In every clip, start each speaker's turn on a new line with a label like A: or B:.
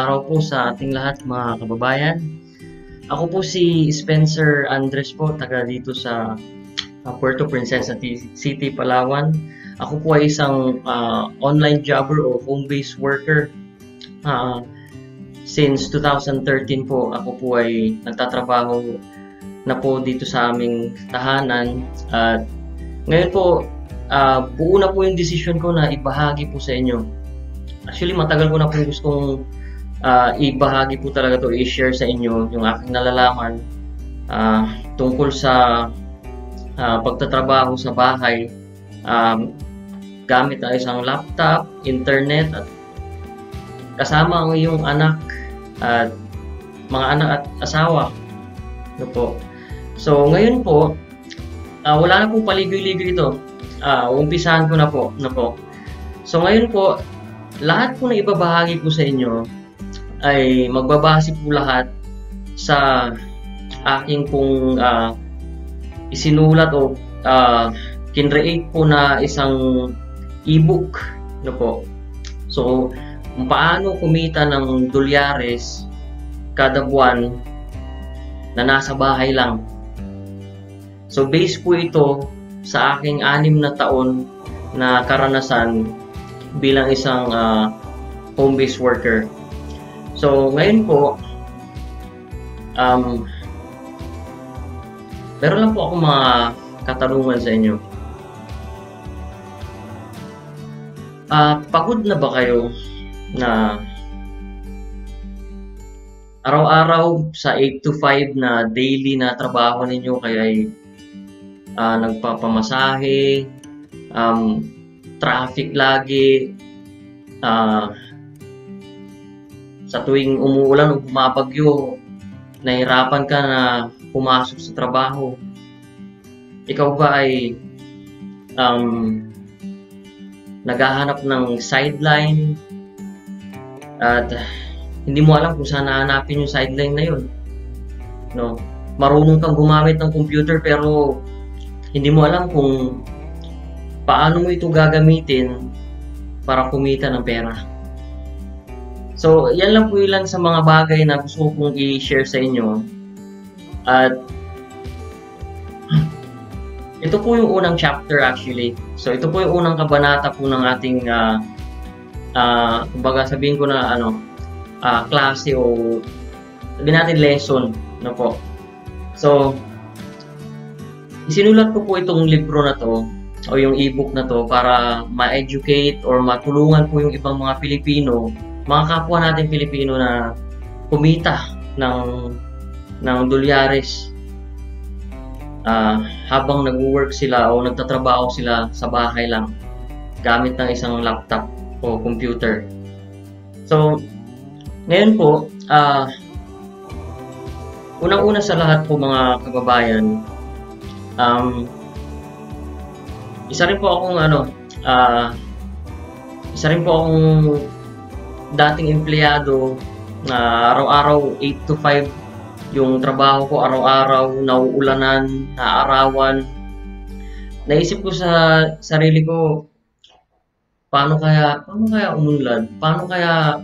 A: araw po sa ating lahat mga kababayan. Ako po si Spencer Andres po, taga dito sa Puerto Princesa City, Palawan. Ako po ay isang online jobber o home-based worker. Since 2013 po, ako po ay nagtatrabaho na po dito sa aming tahanan. At ngayon po, buo na po yung decision ko na ibahagi po sa inyo. Actually, matagal ko na po gustong ibahagi po talaga to, i-share sa inyo yung aking nalalaman tungkol sa pagtatrabaho sa bahay gamit ang isang laptop, internet, at kasama ang iyong anak at mga anak at asawa. Ano po? So, ngayon po, wala na pong paligoy-ligoy ito. Umpisahan ko na po. So, ngayon po, lahat po na ibabahagi ko sa inyo ay magbabase po lahat sa aking pong isinulat o kinreate po na isang ebook. Ano po? So, kung paano kumita ng dolyares kada buwan na nasa bahay lang. So, base po ito sa aking 6 na taon na karanasan bilang isang home-based worker. So, ngayon po, meron lang po ako mga katanungan sa inyo. Pagod na ba kayo na araw-araw sa 8 to 5 na daily na trabaho ninyo, kaya ay nagpapamasahe, traffic lagi, sa tuwing umuulan o bumabagyo, nahirapan ka na pumasok sa trabaho. Ikaw ba ay naghahanap ng sideline at hindi mo alam kung saan hahanapin yung sideline na yun? No? Marunong kang gumamit ng computer pero hindi mo alam kung paano mo ito gagamitin para kumita ng pera. So, yan lang po ilan sa mga bagay na gusto kong i-share sa inyo. At ito po yung unang chapter actually. So, ito po yung unang kabanata po ng ating kumbaga sabihin ko na klase o sabihin natin lesson. No po. So, isinulat ko po itong libro na to o yung ebook na to para ma-educate or matulungan po yung ibang mga Pilipino, mga kapwa natin Pilipino na kumita ng dolyares habang nag-work sila o nagtatrabaho sila sa bahay lang gamit ng isang laptop o computer. So, ngayon po, unang-una sa lahat po mga kababayan, isa rin po akong dating empleyado na araw-araw 8 to 5 yung trabaho ko, araw-araw, nauulanan, naarawan. Naisip ko sa sarili ko, paano kaya umunlad? Paano kaya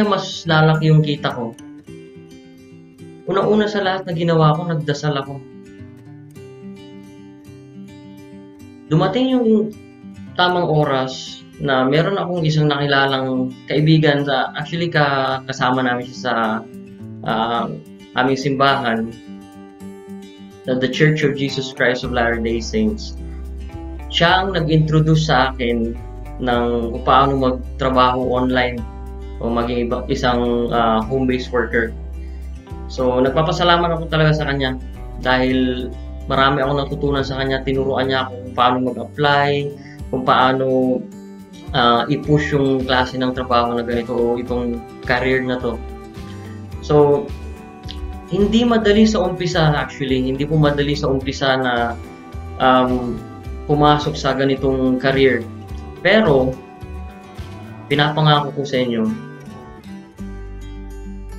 A: mas lalaki yung kita ko? Una-una sa lahat na ginawa ko, nagdasal ako. Dumating yung tamang oras na meron akong isang nakilalang kaibigan actually kasama namin siya sa aming simbahan, the Church of Jesus Christ of Latter-day Saints. Siya ang nag-introduce sa akin ng kung paano magtrabaho online o maging isang home-based worker. So, nagpapasalamat ako talaga sa kanya dahil marami akong natutunan sa kanya. Tinuruan niya ako kung paano mag-apply, kung paano i-push yung klase ng trabaho na ganito o itong career na to. So, hindi madali sa umpisa actually. Hindi po madali sa umpisa na pumasok sa ganitong career. Pero, pinapangako ko sa inyo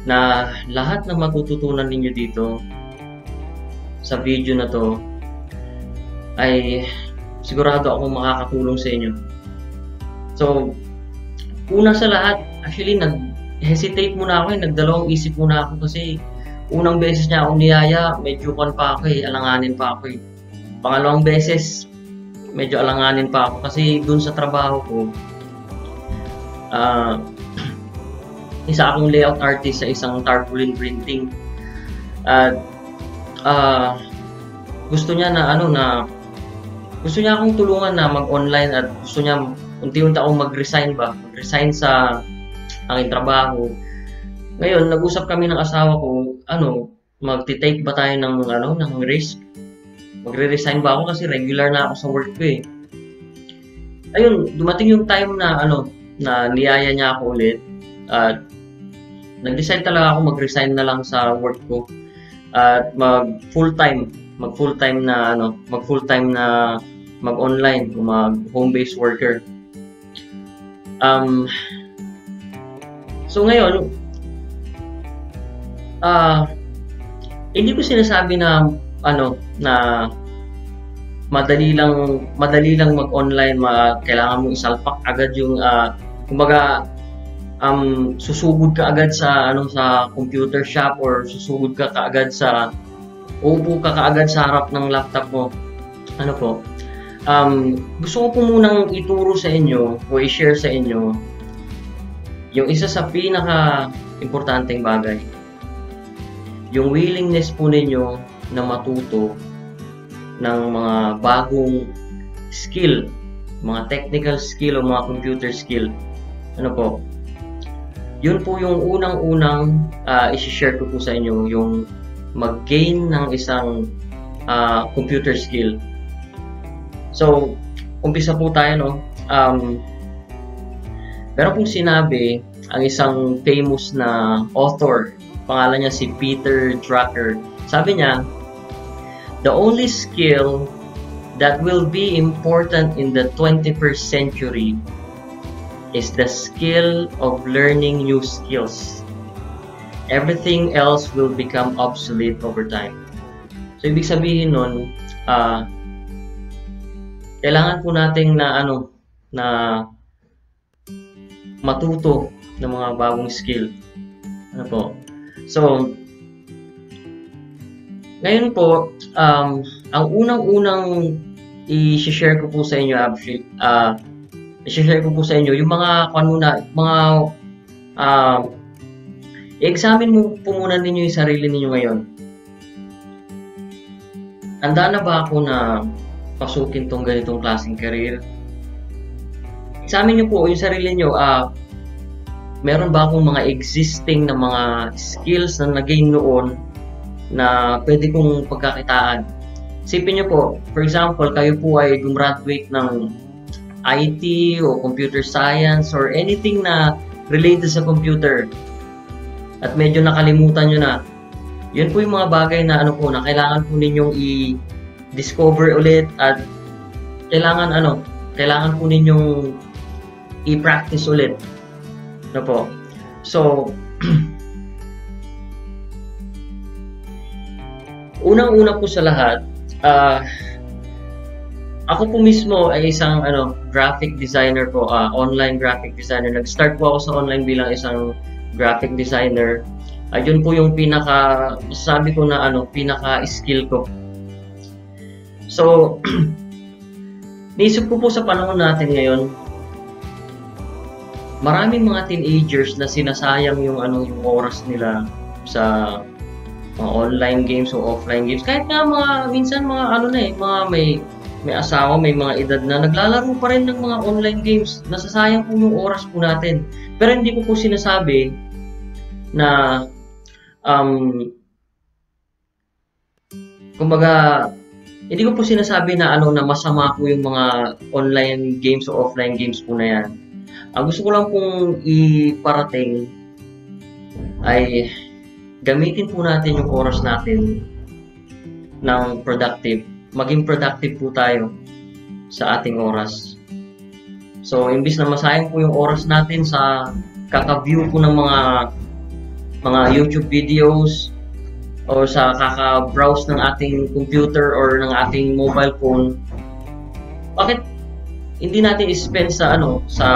A: na lahat ng matututunan ninyo dito sa video na to ay sigurado ako makakatulong sa inyo. So, una sa lahat, actually hesitate muna ako nagdalawang isip muna ako kasi unang beses niya akong niyaya, medyo pa ako alanganin pa ako Pangalawang beses, medyo alanganin pa ako kasi dun sa trabaho ko, isa akong layout artist sa isang tarpaulin printing. At gusto niya gusto niya akong tulungan na mag-online at gusto niya unti-unti akong mag-resign sa aking trabaho. Ngayon, nag-usap kami ng asawa ko, magti-take ba tayo ng risk? Magre-resign ba ako kasi regular na ako sa work ko Ayun, dumating yung time na na niyaya niya ako ulit at nag-decide talaga ako mag-resign na lang sa work ko at mag-full-time na mag-online o mag-home-based worker. So ngayon, hindi ko sinasabi na na madali lang mag-online, kailangan mong isalpak agad yung kumbaga susugod ka agad sa computer shop or susugod ka kaagad uupo ka kaagad sa harap ng laptop mo. Gusto ko po munang ituro sa inyo o i-share sa inyo yung isa sa pinaka-importanteng bagay. Yung willingness po ninyo na matuto ng mga bagong skill, mga technical skill o mga computer skill. Yun po yung unang-unang i-share ko po sa inyo, yung mag-gain ng isang computer skill. So, umpisa po tayo, Meron pong sinabi ang isang famous na author, pangalan niya si Peter Drucker. Sabi niya, the only skill that will be important in the 21st century is the skill of learning new skills. Everything else will become obsolete over time. So, ibig sabihin nun, kailangan po nating na matuto ng mga bagong skill. So, ngayon po, ang unang-unang i-share ko po sa inyo, yung mga i-examine mo po muna ninyo yung sarili ninyo ngayon. Handa na ba ako na pasukin tong ganitong klaseng career? Examine nyo po yung sarili nyo. Meron ba akong mga existing na mga skills na nag-gain noon na pwede kong pagkakitaan? Isipin nyo po, for example, kayo po ay gumraduate ng IT o computer science or anything na related sa computer at medyo nakalimutan nyo na. Yun po yung mga bagay na na kailangan po ninyong i-discover ulit at kailangan po ninyong i-practice ulit. So, unang-una po sa lahat, ako po mismo ay isang graphic designer po, online graphic designer. Nag-start po ako sa online bilang isang graphic designer. Yun po yung masasabi ko na pinaka-skill ko. So, naisip ko po sa panahon natin ngayon, maraming mga teenagers na sinasayang yung oras nila sa mga online games o offline games. Kahit nga minsan mga may asawa, may mga edad na naglalaro pa rin ng mga online games. Nasasayang po yung oras po natin. Pero hindi ko po sinasabi na hindi ko po sinasabi na na masama po yung mga online games o offline games po na yan. Ang gusto ko lang pong iparating ay gamitin po natin yung oras natin ng productive. Maging productive po tayo sa ating oras. So, imbis na masayang po yung oras natin sa kaka-view po ng mga YouTube videos o sa kaka-browse ng ating computer or ng ating mobile phone, bakit hindi natin i-spend sa sa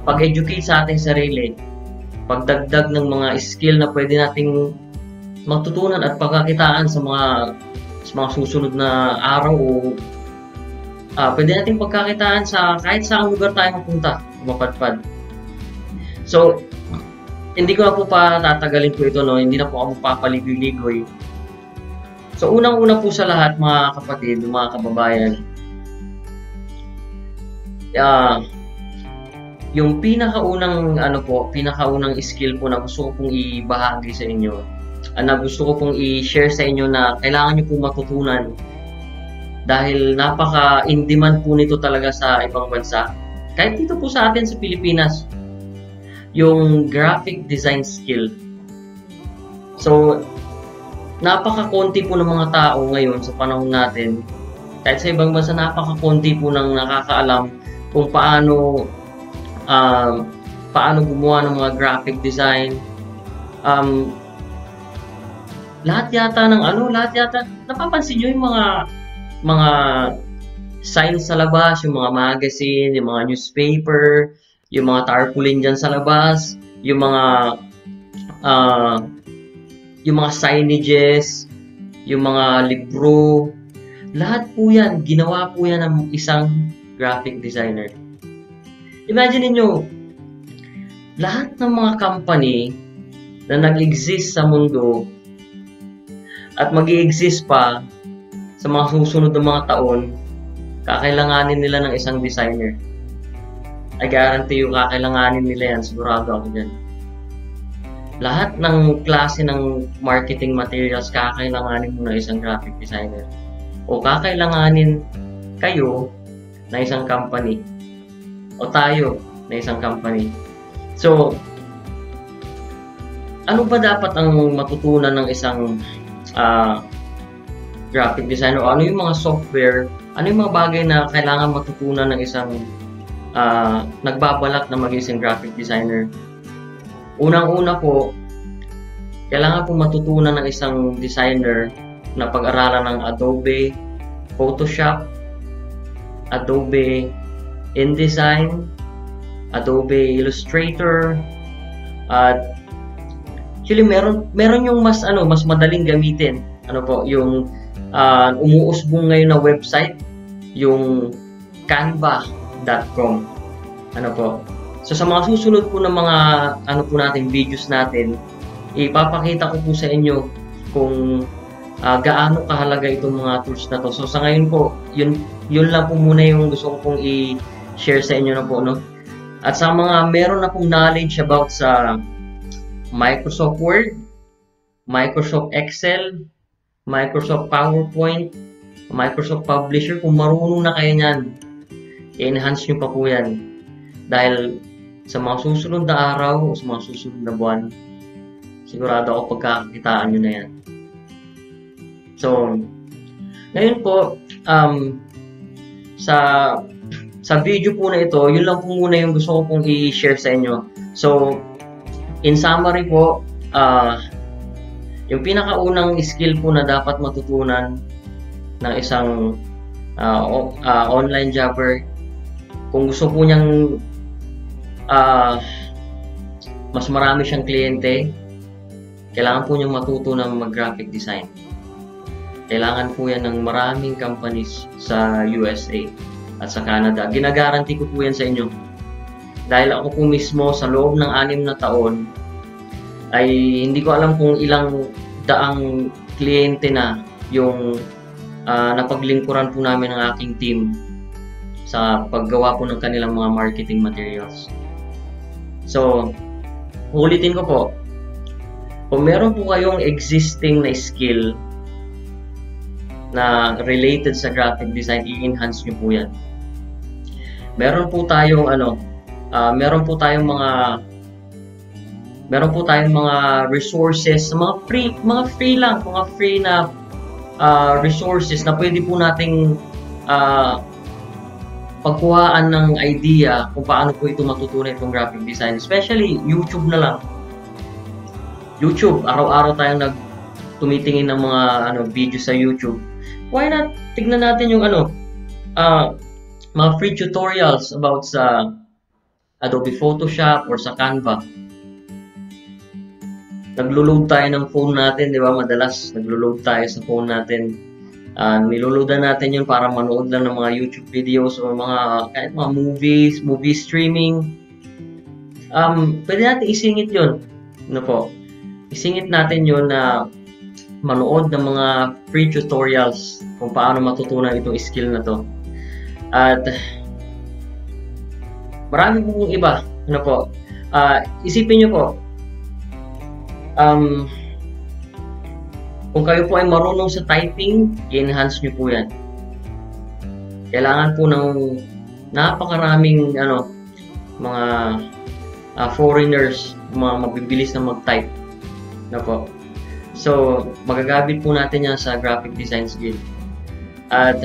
A: pag-educate sa ating sarili pagdagdag ng mga skill na pwede nating matutunan at pagkakitaan sa mga susunod na araw o pwede nating pagkakitaan sa kahit saang lugar tayo mapunta, mapadpad. So, hindi ko na po pa tatagalin po ito, no? Hindi na po ako papaligoy-ligoy. So, unang-una po sa lahat, mga kapatid, mga kababayan, yung pinakaunang skill po na gusto ko pong ibahagi sa inyo, na gusto ko pong i-share sa inyo na kailangan niyo po matutunan dahil napaka-in demand po nito talaga sa ibang bansa. Kahit dito po sa atin sa Pilipinas, yung graphic design skill. So, napaka-konti po ng mga tao ngayon sa panahon natin. Kahit sa ibang bansa, napaka-konti po ng nakakaalam kung paano gumawa ng mga graphic design. Lahat yata napapansin nyo yung mga signs sa labas, yung mga magazine, yung mga newspaper, yung mga tarpaulin dyan sa labas, yung mga signages, yung mga libro, lahat po yan, ginawa po yan ng isang graphic designer. Imagine niyo, lahat ng mga company na nag-exist sa mundo at mag-i-exist pa sa mga susunod na mga taon, kakailanganin nila ng isang designer. I guarantee you, kakailanganin nila yan. Sigurado ako dyan. Lahat ng klase ng marketing materials, kakailanganin mo na isang graphic designer. O kakailanganin kayo na isang company. O tayo na isang company. So, ano ba dapat ang matutunan ng isang graphic designer? O ano yung mga software, ano yung mga bagay na kailangan matutunan ng isang nagbabalak na maging graphic designer? Unang-una po, kailangan po matutunan ng isang designer na pag-aralan ng Adobe Photoshop, Adobe InDesign, Adobe Illustrator, at actually meron yung mas madaling gamitin. Yung umuusbong ngayon na website, yung canva.com. So sa mga susunod po ng mga nating videos natin, ipapakita ko po sa inyo kung gaano kahalaga itong mga tools na to. So sa ngayon po, yun lang po muna yung gusto ko pong i-share sa inyo na po, no? At sa mga meron na pong knowledge about sa Microsoft Word, Microsoft Excel, Microsoft PowerPoint, Microsoft Publisher, kung marunong na kayo niyan, i-enhance nyo pa po yan. Dahil sa mga susunod na araw o sa mga susunod na buwan, sigurado ako pagkakakitaan nyo na yan. So, ngayon po, sa video po na ito, yun lang po muna yung gusto ko pong i-share sa inyo. So, in summary po, yung pinakaunang skill po na dapat matutunan ng isang online jobber, kung gusto po niyang mas marami siyang kliyente, kailangan po niyang matuto ng mag-graphic design. Kailangan po yan ng maraming companies sa USA at sa Canada. Ginagaranti ko po yan sa inyo. Dahil ako po mismo sa loob ng 6 na taon ay hindi ko alam kung ilang daang kliyente na yung napaglingkuran po namin ng aking team sa paggawa po ng kanilang mga marketing materials. So, ulitin ko po, kung meron po kayong existing na skill na related sa graphic design, i-enhance nyo po yan. Meron po tayong mga resources, mga free na resources na pwede po nating pagkuhaan ng idea kung paano po ito matutunan itong graphic design. Especially YouTube na lang. YouTube, araw-araw tayong tumitingin ng mga video sa YouTube. Why not tignan natin yung mga free tutorials about sa Adobe Photoshop or sa Canva. naglo-load tayo ng phone natin, di ba? Madalas naglo-load tayo sa phone natin. Niloloadan natin yun para manood lang ng mga YouTube videos o kahit mga movie streaming. Pwede natin isingit yun. Ano po? Isingit natin yun na manood ng mga free tutorials kung paano matutunan itong skill na to. At marami pong iba. Ano po? Isipin nyo po, kung kayo po ay marunong sa typing, i-enhance nyo po yan. Kailangan po ng napakaraming mga foreigners, mga mabibilis na mag-type. Na po. So, magagamit po natin yan sa graphic design skill. At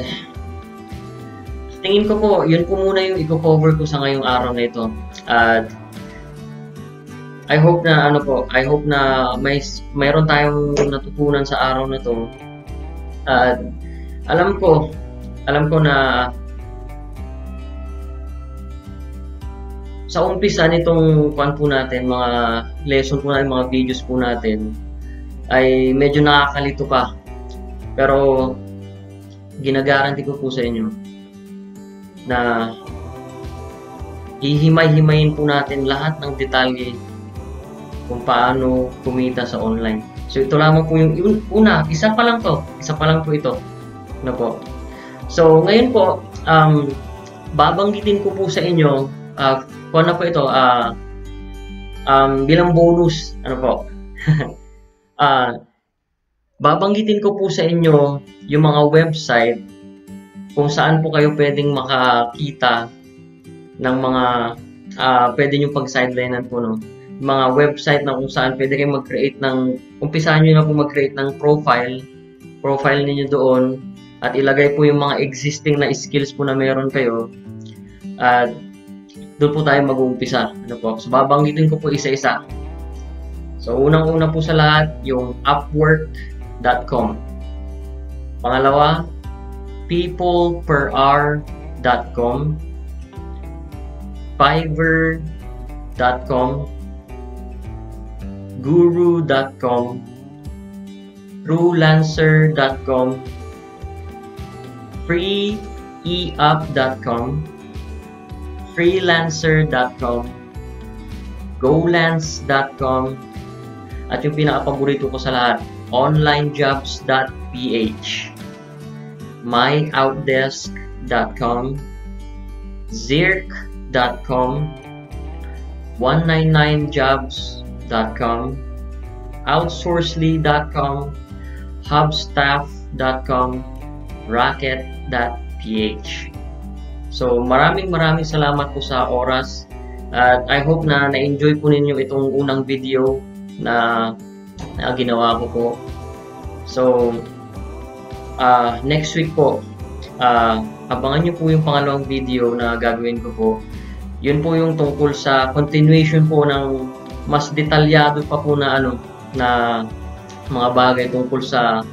A: tingin ko po, yun po muna yung i-cover ko sa ngayong araw na ito. At I hope na mayroon tayong natutunan sa araw na to. At alam ko na sa umpisa nitong po natin, mga lesson po natin, mga videos po natin, ay medyo nakakalito pa. Pero ginagaranti ko po sa inyo na ihimay-himayin po natin lahat ng detalye kung paano kumita sa online. So ito lamang po yung isa pa lang po ito. Ano po? So ngayon po, babanggitin ko po sa inyo kung ano po ito, bilang bonus, ano po? Babanggitin ko po sa inyo yung mga website kung saan po kayo pwedeng makakita ng mga pwede nyo pag-sidelinean po, no? Mga website na kung saan pwede kayong mag-create umpisahan nyo na po mag-create ng profile ninyo doon, at ilagay po yung mga existing na skills po na meron kayo, at doon po tayo mag-uumpisa. Ano po? So, babanggitin ko po isa-isa. So, unang-una po sa lahat, yung Upwork.com. Pangalawa, peopleperhour.com, Fiverr.com, Guru.com, Freelancer.com, Freeup.com, Freelancer.com, Golance.com, at yung pinaka-paborito ko sa lahat, onlinejobs.ph, myoutdesk.com, Zirk.com, 199jobs.com, Outsourcely.com, Hubstaff.com, Racket.ph. So, maraming salamat po sa oras, at I hope na na-enjoy po ninyo itong unang video na ginawa ko po. So, next week po, abangan nyo po yung pangalawang video na gagawin ko po. Yun po yung tungkol sa continuation po ng mas detalyado pa po na na mga bagay tungkol sa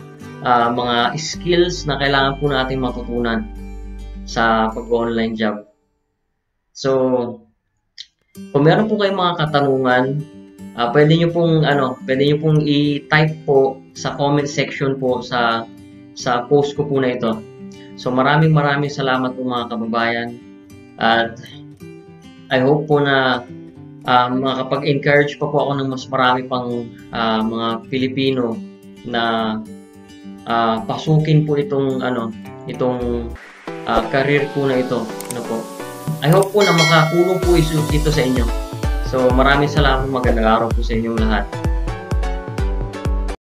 A: mga skills na kailangan po natin matutunan sa pag-online job. So, kung meron po kayong mga katanungan, pwede nyo pong i-type po sa comment section po sa post ko po na ito. So, maraming salamat po mga kababayan, at I hope po na makakapag-encourage pa po ako ng mas marami pang mga Pilipino na pasukin po itong career po na ito. Ano po? I hope po na makatulong po ito sa inyo. So, maraming salamat, magandang araw po sa inyong lahat.